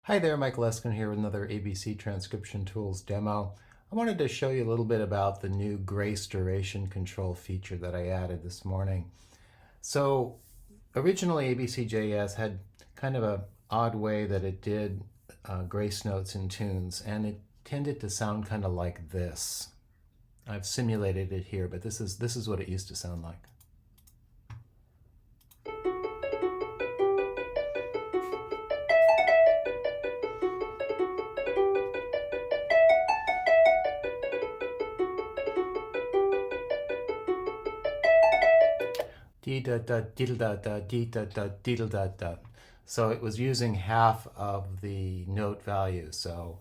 Hi there, Michael Eskin here with another ABC Transcription Tools demo. I wanted to show you a little bit about the new grace duration control feature that I added this morning. So originally ABC.js had kind of an odd way that it did grace notes in tunes, and it tended to sound kind of like this. I've simulated it here, but this is what it used to sound like. Dee da da diddle da da dee da da diddle da da. So it was using half of the note value. So,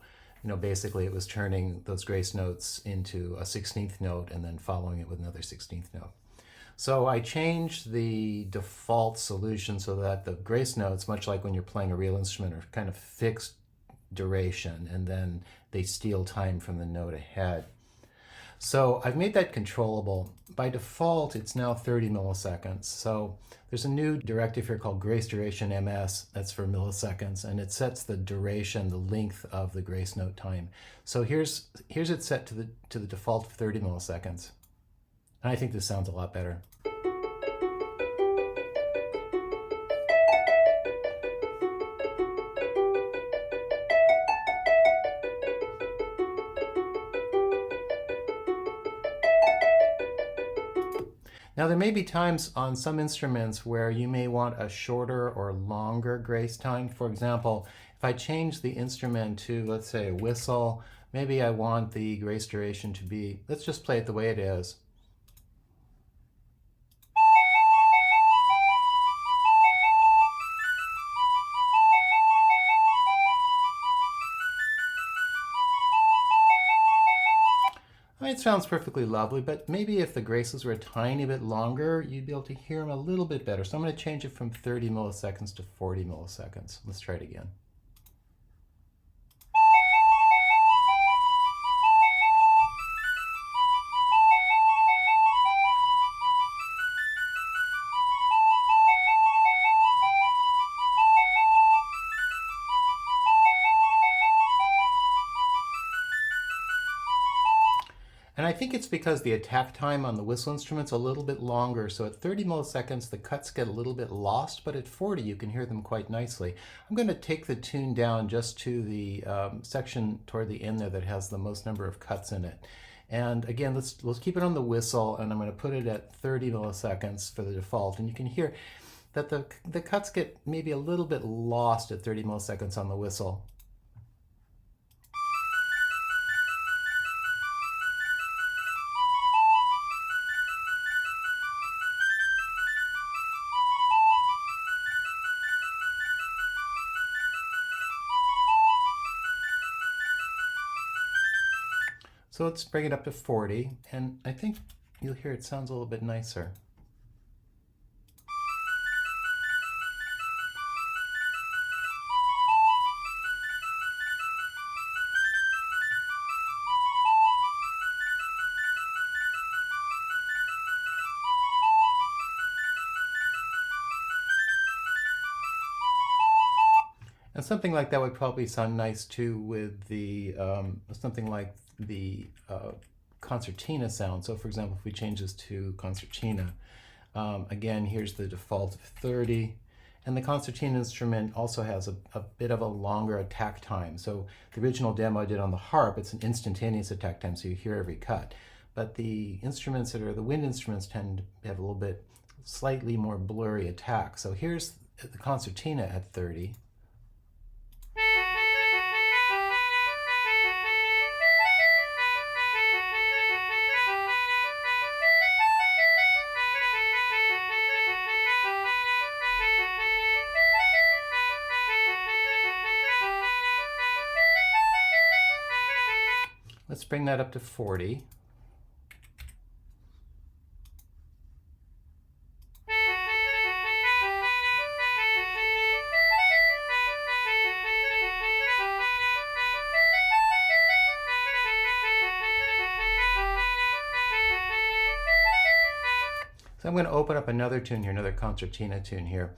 basically it was turning those grace notes into a 16th note and then following it with another 16th note. So I changed the default solution so that the grace notes, much like when you're playing a real instrument, are kind of fixed duration, and then they steal time from the note ahead. So I've made that controllable. By default, it's now 30 milliseconds. So there's a new directive here called grace duration ms. That's for milliseconds, and it sets the duration, the length of the grace note time. So here's it set to the default of 30 milliseconds. And I think this sounds a lot better. Now there may be times on some instruments where you may want a shorter or longer grace time. For example, if I change the instrument to, let's say, a whistle, maybe I want the grace duration to be, let's just play it the way it is. It sounds perfectly lovely, but maybe if the graces were a tiny bit longer, you'd be able to hear them a little bit better. So I'm going to change it from 30 milliseconds to 40 milliseconds. Let's try it again. And I think it's because the attack time on the whistle instrument's a little bit longer. So at 30 milliseconds, the cuts get a little bit lost, but at 40, you can hear them quite nicely. I'm going to take the tune down just to the section toward the end there that has the most number of cuts in it. And again, let's keep it on the whistle, and I'm going to put it at 30 milliseconds for the default. And you can hear that the cuts get maybe a little bit lost at 30 milliseconds on the whistle. So let's bring it up to 40, and I think you'll hear it sounds a little bit nicer. And something like that would probably sound nice too with the something like the concertina sound. So for example, if we change this to concertina, again, here's the default of 30. And the concertina instrument also has a bit of a longer attack time. So the original demo I did on the harp, it's an instantaneous attack time, so you hear every cut. But the instruments that are the wind instruments tend to have a little bit slightly more blurry attack. So here's the concertina at 30. Let's bring that up to 40. So I'm going to open up another tune here, another concertina tune here.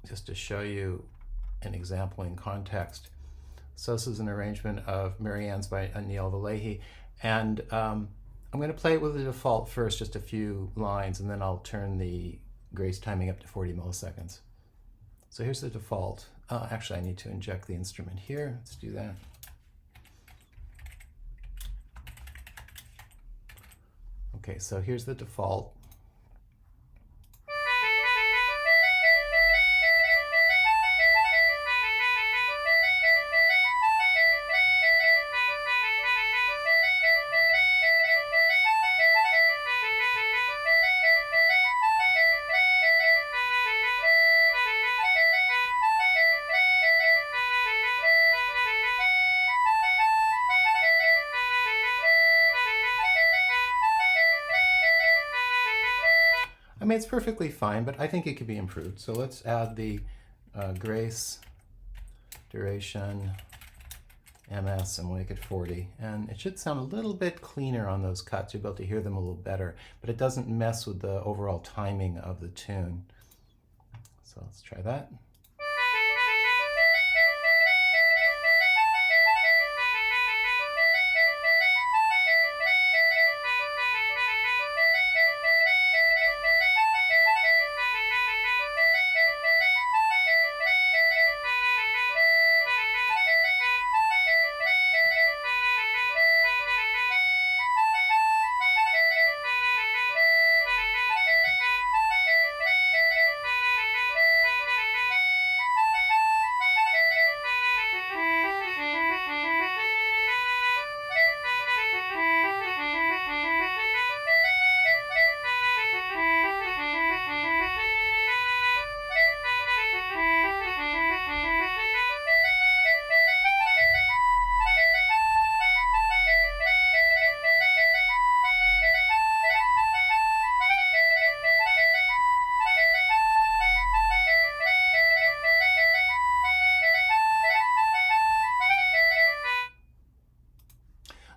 just to show you an example in context. So this is an arrangement of Marianne's by Neil Valehi, and I'm going to play it with the default first, just a few lines, and then I'll turn the grace timing up to 40 milliseconds. So here's the default. Actually, I need to inject the instrument here. Let's do that. Okay, so here's the default. I mean, it's perfectly fine, but I think it could be improved. So let's add the grace, duration, MS, and we'll make it 40. And it should sound a little bit cleaner on those cuts. You'll be able to hear them a little better, but it doesn't mess with the overall timing of the tune. So let's try that.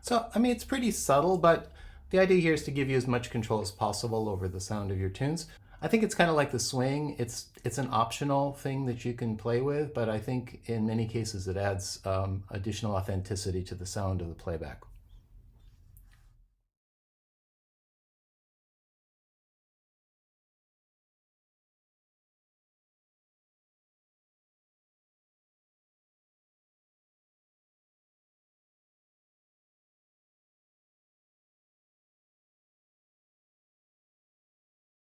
So, I mean, it's pretty subtle, but the idea here is to give you as much control as possible over the sound of your tunes. I think it's kind of like the swing. It's an optional thing that you can play with, but I think in many cases it adds additional authenticity to the sound of the playback.